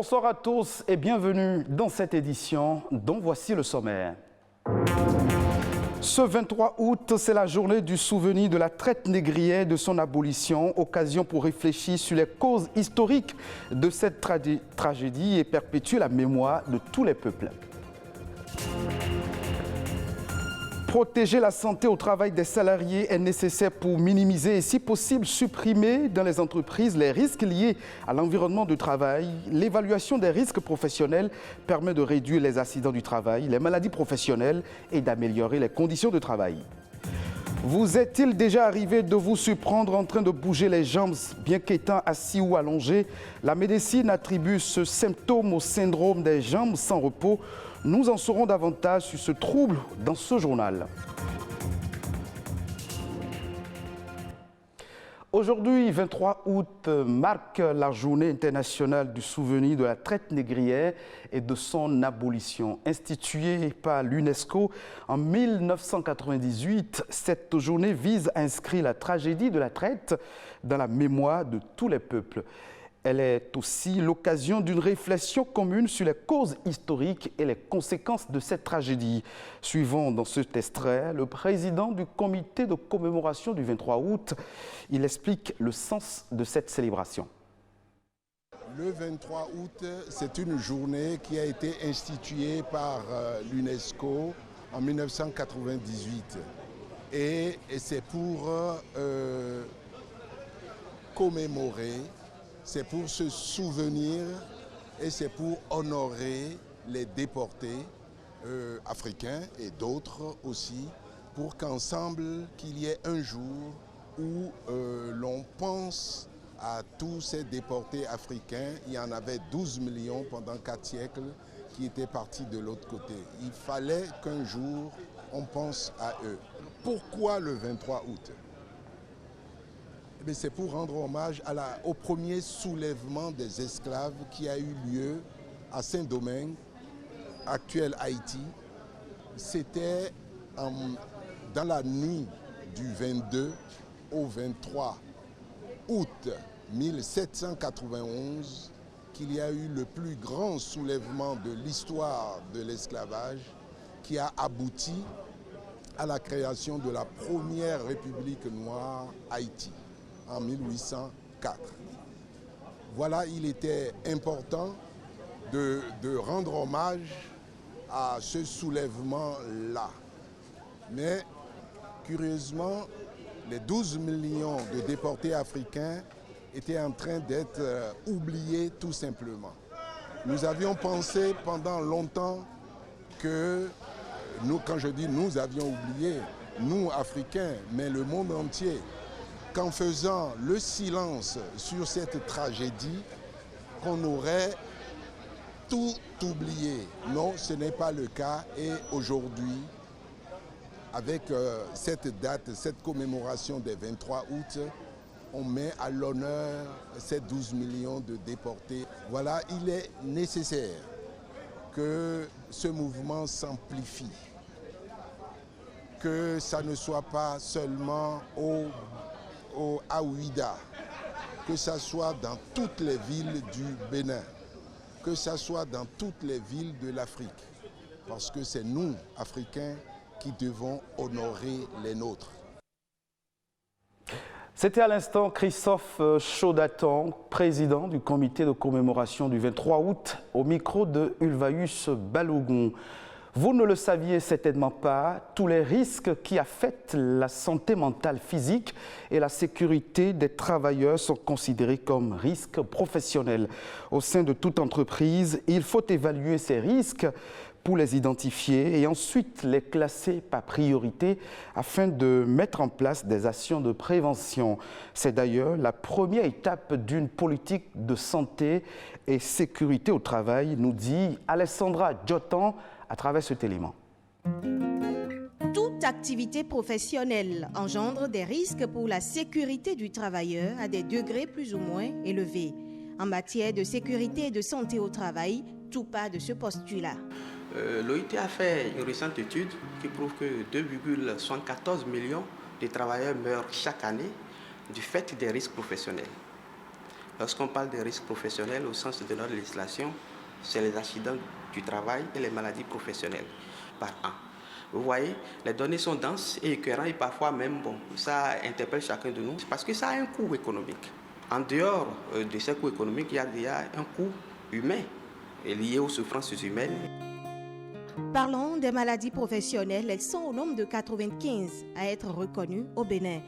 Bonsoir à tous et bienvenue dans cette édition dont voici le sommaire. Ce 23 août, c'est la journée du souvenir de la traite négrière et de son abolition, occasion pour réfléchir sur les causes historiques de cette tragédie et perpétuer la mémoire de tous les peuples. Protéger la santé au travail des salariés est nécessaire pour minimiser et, si possible, supprimer dans les entreprises les risques liés à l'environnement de travail. L'évaluation des risques professionnels permet de réduire les accidents du travail, les maladies professionnelles et d'améliorer les conditions de travail. Vous est-il déjà arrivé de vous surprendre en train de bouger les jambes, bien qu'étant assis ou allongé? La médecine attribue ce symptôme au syndrome des jambes sans repos. Nous en saurons davantage sur ce trouble dans ce journal. Aujourd'hui, 23 août, marque la journée internationale du souvenir de la traite négrière et de son abolition. Instituée par l'UNESCO en 1998, cette journée vise à inscrire la tragédie de la traite dans la mémoire de tous les peuples. Elle est aussi l'occasion d'une réflexion commune sur les causes historiques et les conséquences de cette tragédie. Suivons dans cet extrait le président du comité de commémoration du 23 août. Il explique le sens de cette célébration. Le 23 août, c'est une journée qui a été instituée par l'UNESCO en 1998. Et c'est pour commémorer, c'est pour se souvenir et c'est pour honorer les déportés africains et d'autres aussi, pour qu'ensemble, qu'il y ait un jour où l'on pense à tous ces déportés africains. Il y en avait 12 millions pendant 4 siècles qui étaient partis de l'autre côté. Il fallait qu'un jour, on pense à eux. Pourquoi le 23 août ? C'est pour rendre hommage au premier soulèvement des esclaves qui a eu lieu à Saint-Domingue, actuel Haïti. C'était dans la nuit du 22 au 23 août 1791 qu'il y a eu le plus grand soulèvement de l'histoire de l'esclavage qui a abouti à la création de la première république noire Haïti en 1804. Voilà, il était important de rendre hommage à ce soulèvement-là. Mais curieusement, les 12 millions de déportés africains étaient en train d'être oubliés tout simplement. Nous avions pensé pendant longtemps que, quand je dis nous avions oublié, nous Africains, mais le monde entier, qu'en faisant le silence sur cette tragédie, qu'on aurait tout oublié. Non, ce n'est pas le cas. Et aujourd'hui, avec cette date, cette commémoration des 23 août, on met à l'honneur ces 12 millions de déportés. Voilà, il est nécessaire que ce mouvement s'amplifie, que ça ne soit pas seulement à Ouida, que ça soit dans toutes les villes du Bénin, que ça soit dans toutes les villes de l'Afrique, parce que c'est nous, Africains, qui devons honorer les nôtres. C'était à l'instant Christophe Chaudaton, président du comité de commémoration du 23 août, au micro de Ulvaeus Balogun. Vous ne le saviez certainement pas, tous les risques qui affectent la santé mentale physique et la sécurité des travailleurs sont considérés comme risques professionnels. Au sein de toute entreprise, il faut évaluer ces risques pour les identifier et ensuite les classer par priorité afin de mettre en place des actions de prévention. C'est d'ailleurs la première étape d'une politique de santé et sécurité au travail, nous dit Alessandra Djotan à travers cet élément. Toute activité professionnelle engendre des risques pour la sécurité du travailleur à des degrés plus ou moins élevés. En matière de sécurité et de santé au travail, tout part de ce postulat. L'OIT a fait une récente étude qui prouve que 2,74 millions de travailleurs meurent chaque année du fait des risques professionnels. Lorsqu'on parle des risques professionnels au sens de notre législation, c'est les accidents du travail et les maladies professionnelles par an. Vous voyez, les données sont denses et écœurantes et parfois même, ça interpelle chacun de nous parce que ça a un coût économique. En dehors de ce coût économique, il y a un coût humain lié aux souffrances humaines. Parlons des maladies professionnelles. Elles sont au nombre de 95 à être reconnues au Bénin.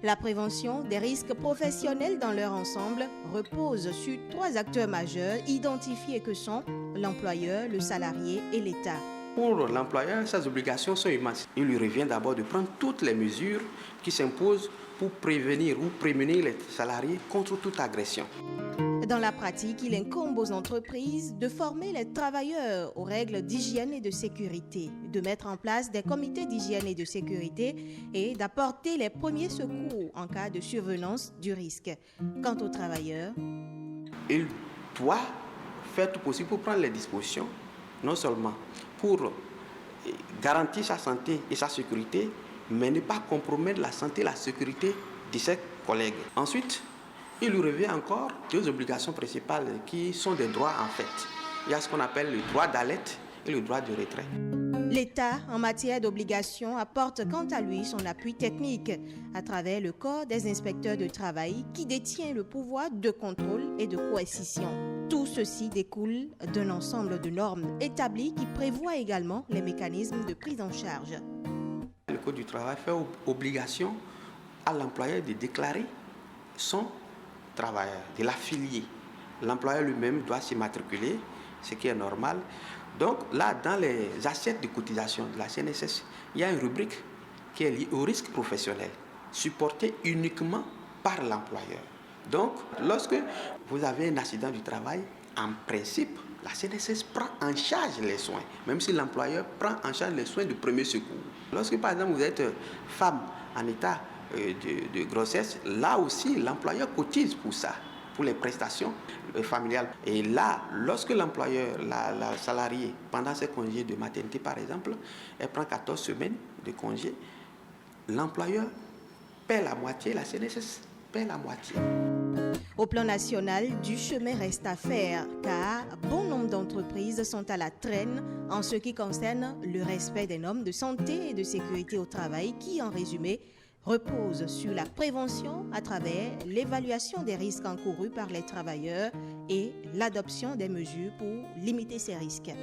La prévention des risques professionnels dans leur ensemble repose sur 3 acteurs majeurs identifiés que sont l'employeur, le salarié et l'État. Pour l'employeur, ses obligations sont immenses. Il lui revient d'abord de prendre toutes les mesures qui s'imposent pour prévenir ou prémunir les salariés contre toute agression. Dans la pratique, il incombe aux entreprises de former les travailleurs aux règles d'hygiène et de sécurité, de mettre en place des comités d'hygiène et de sécurité et d'apporter les premiers secours en cas de survenance du risque. Quant aux travailleurs, il doit faire tout possible pour prendre les dispositions, non seulement pour garantir sa santé et sa sécurité, mais ne pas compromettre la santé et la sécurité de ses collègues. Ensuite, il lui revient encore 2 obligations principales qui sont des droits en fait. Il y a ce qu'on appelle le droit d'alerte et le droit de retrait. l'État, en matière d'obligations, apporte quant à lui son appui technique à travers le corps des inspecteurs de travail qui détient le pouvoir de contrôle et de coercition. Tout ceci découle d'un ensemble de normes établies qui prévoient également les mécanismes de prise en charge. Le Code du travail fait obligation à l'employeur de déclarer son travailleur, de l'affilier. L'employeur lui-même doit s'immatriculer, ce qui est normal. Donc là, dans les assiettes de cotisation de la CNSS, il y a une rubrique qui est liée au risque professionnel, supportée uniquement par l'employeur. Donc, lorsque vous avez un accident du travail, en principe, la CNSS prend en charge les soins, même si l'employeur prend en charge les soins de premier secours. Lorsque, par exemple, vous êtes femme en état de grossesse, là aussi, l'employeur cotise pour ça, pour les prestations familiales. Et là, lorsque l'employeur, la salariée, pendant ses congés de maternité, par exemple, elle prend 14 semaines de congé, l'employeur paie la moitié, la CNSS paie la moitié. Au plan national, du chemin reste à faire car bon nombre d'entreprises sont à la traîne en ce qui concerne le respect des normes de santé et de sécurité au travail qui, en résumé, repose sur la prévention à travers l'évaluation des risques encourus par les travailleurs et l'adoption des mesures pour limiter ces risques.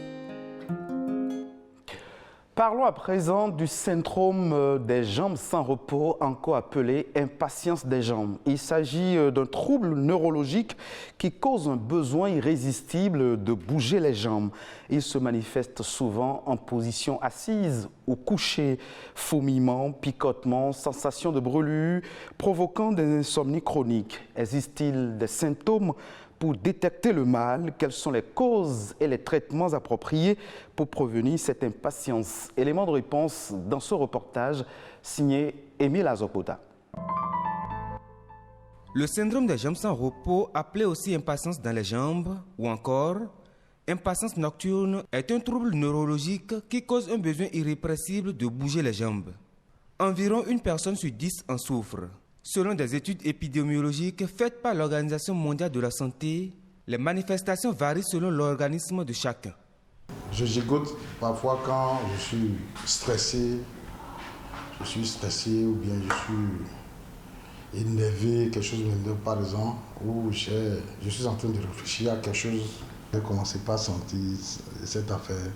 Parlons à présent du syndrome des jambes sans repos, encore appelé impatience des jambes. Il s'agit d'un trouble neurologique qui cause un besoin irrésistible de bouger les jambes. Il se manifeste souvent en position assise ou couchée, fourmillements, picotements, sensations de brûlure, provoquant des insomnies chroniques. Existe-t-il des symptômes pour détecter le mal? Quelles sont les causes et les traitements appropriés pour prévenir cette impatience? Élément de réponse dans ce reportage signé Émile Azokota. Le syndrome des jambes sans repos, appelé aussi impatience dans les jambes ou encore impatience nocturne, est un trouble neurologique qui cause un besoin irrépressible de bouger les jambes. Environ 1 personne sur 10 en souffre. Selon des études épidémiologiques faites par l'Organisation mondiale de la santé, les manifestations varient selon l'organisme de chacun. Je gigote parfois quand je suis stressé ou bien je suis énervé, quelque chose m'énerve par exemple, ou je suis en train de réfléchir à quelque chose. Je ne commençais pas à sentir cette affaire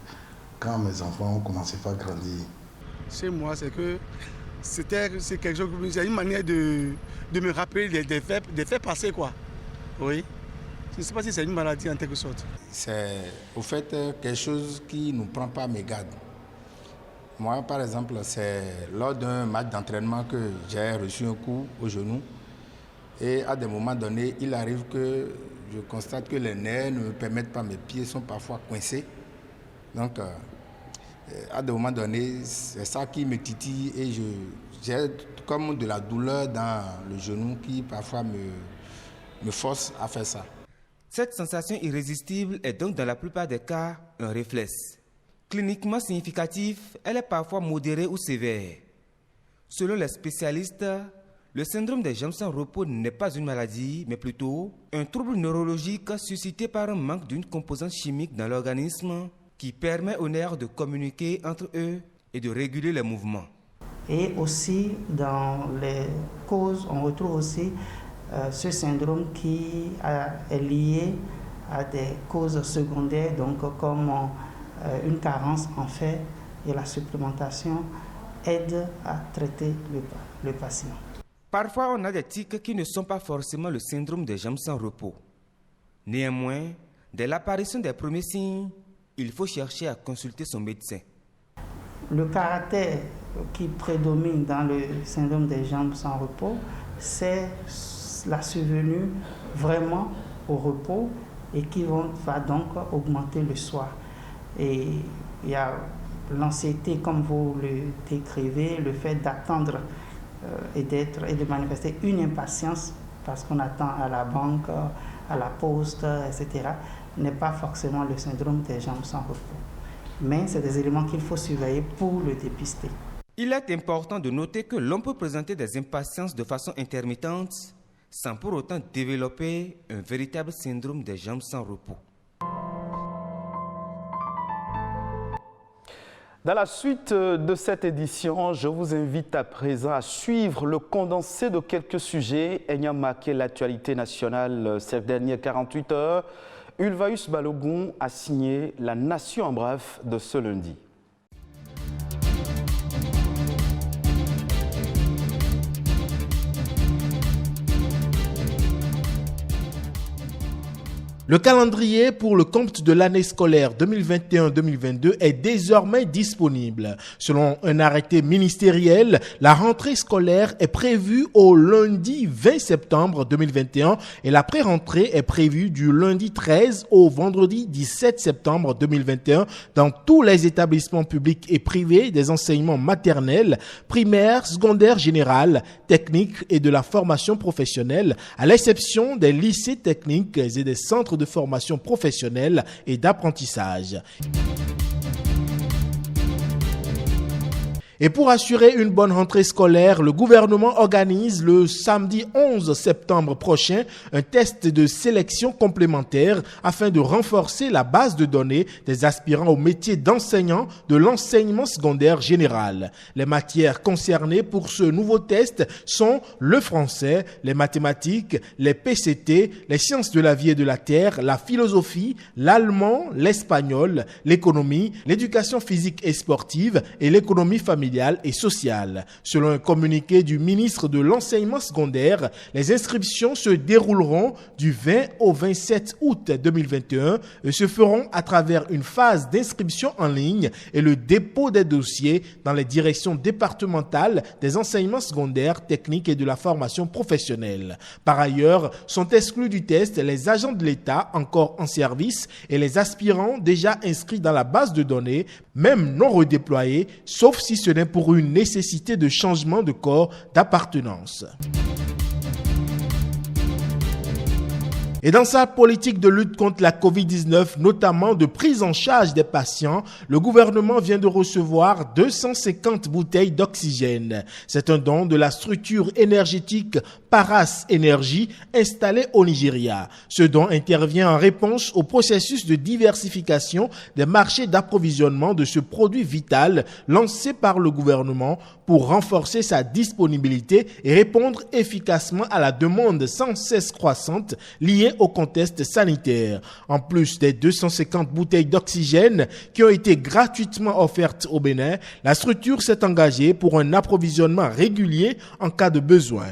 quand mes enfants ont commencé à grandir. Chez moi, c'est quelque chose, c'est une manière de me rappeler des faits passés, quoi. Oui. Je ne sais pas si c'est une maladie en quelque sorte. C'est au fait quelque chose qui ne nous prend pas mes gardes. Moi, par exemple, c'est lors d'un match d'entraînement que j'ai reçu un coup au genou. Et à des moments donnés, il arrive que je constate que les nerfs ne me permettent pas, mes pieds sont parfois coincés. Donc, à des moments donnés, c'est ça qui me titille et j'ai comme de la douleur dans le genou qui parfois me force à faire ça. Cette sensation irrésistible est donc dans la plupart des cas un réflexe. Cliniquement significatif, elle est parfois modérée ou sévère. Selon les spécialistes, Le syndrome des jambes sans repos n'est pas une maladie, mais plutôt un trouble neurologique suscité par un manque d'une composante chimique dans l'organisme qui permet aux nerfs de communiquer entre eux et de réguler les mouvements. Et aussi, dans les causes, on retrouve aussi ce syndrome qui est lié à des causes secondaires, donc comme une carence en fer, et la supplémentation aide à traiter le patient. Parfois, on a des tics qui ne sont pas forcément le syndrome des jambes sans repos. Néanmoins, dès l'apparition des premiers signes, il faut chercher à consulter son médecin. Le caractère qui prédomine dans le syndrome des jambes sans repos, c'est la survenue vraiment au repos et qui va donc augmenter le soir. Et il y a l'anxiété, comme vous le décrivez, le fait d'attendre et de manifester une impatience parce qu'on attend à la banque, à la poste, etc., n'est pas forcément le syndrome des jambes sans repos. Mais c'est des éléments qu'il faut surveiller pour le dépister. Il est important de noter que l'on peut présenter des impatiences de façon intermittente sans pour autant développer un véritable syndrome des jambes sans repos. Dans la suite de cette édition, je vous invite à présent à suivre le condensé de quelques sujets ayant marqué l'actualité nationale ces dernières 48 heures. Ulvaeus Balogun a signé La Nation en bref de ce lundi. Le calendrier pour le compte de l'année scolaire 2021-2022 est désormais disponible. Selon un arrêté ministériel, la rentrée scolaire est prévue au lundi 20 septembre 2021 et la pré-rentrée est prévue du lundi 13 au vendredi 17 septembre 2021 dans tous les établissements publics et privés des enseignements maternels, primaires, secondaires générales, techniques et de la formation professionnelle, à l'exception des lycées techniques et des centres de formation professionnelle et d'apprentissage. Et pour assurer une bonne rentrée scolaire, le gouvernement organise le samedi 11 septembre prochain un test de sélection complémentaire afin de renforcer la base de données des aspirants au métier d'enseignant de l'enseignement secondaire général. Les matières concernées pour ce nouveau test sont le français, les mathématiques, les PCT, les sciences de la vie et de la terre, la philosophie, l'allemand, l'espagnol, l'économie, l'éducation physique et sportive et l'économie familiale et sociale. Selon un communiqué du ministre de l'enseignement secondaire, les inscriptions se dérouleront du 20 au 27 août 2021 et se feront à travers une phase d'inscription en ligne et le dépôt des dossiers dans les directions départementales des enseignements secondaires, techniques et de la formation professionnelle. Par ailleurs, sont exclus du test les agents de l'État encore en service et les aspirants déjà inscrits dans la base de données, même non redéployés, sauf si ce n'est pour une nécessité de changement de corps d'appartenance. Et dans sa politique de lutte contre la Covid-19, notamment de prise en charge des patients, le gouvernement vient de recevoir 250 bouteilles d'oxygène. C'est un don de la structure énergétique Paras Énergie installée au Nigeria. Ce don intervient en réponse au processus de diversification des marchés d'approvisionnement de ce produit vital lancé par le gouvernement pour renforcer sa disponibilité et répondre efficacement à la demande sans cesse croissante liée au contexte sanitaire. En plus des 250 bouteilles d'oxygène qui ont été gratuitement offertes au Bénin, la structure s'est engagée pour un approvisionnement régulier en cas de besoin.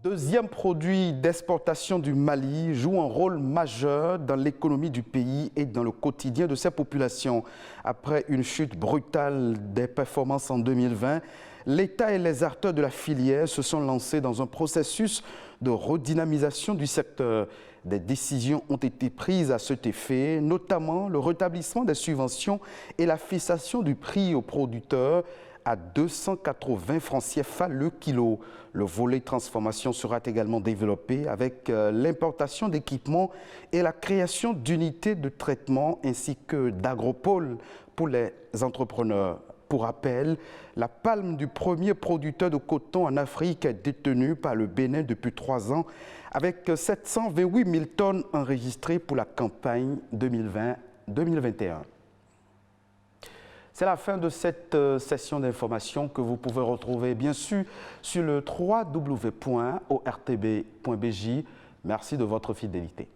Deuxième produit d'exportation du Mali joue un rôle majeur dans l'économie du pays et dans le quotidien de ses populations. Après une chute brutale des performances en 2020, l'État et les acteurs de la filière se sont lancés dans un processus de redynamisation du secteur. Des décisions ont été prises à cet effet, notamment le rétablissement des subventions et la fixation du prix aux producteurs, à 280 francs CFA le kilo. Le volet transformation sera également développé avec l'importation d'équipements et la création d'unités de traitement ainsi que d'agropoles pour les entrepreneurs. Pour rappel, la palme du premier producteur de coton en Afrique est détenue par le Bénin depuis 3 ans avec 728 000 tonnes enregistrées pour la campagne 2020-2021. C'est la fin de cette session d'information que vous pouvez retrouver bien sûr sur le www.ortb.bj. Merci de votre fidélité.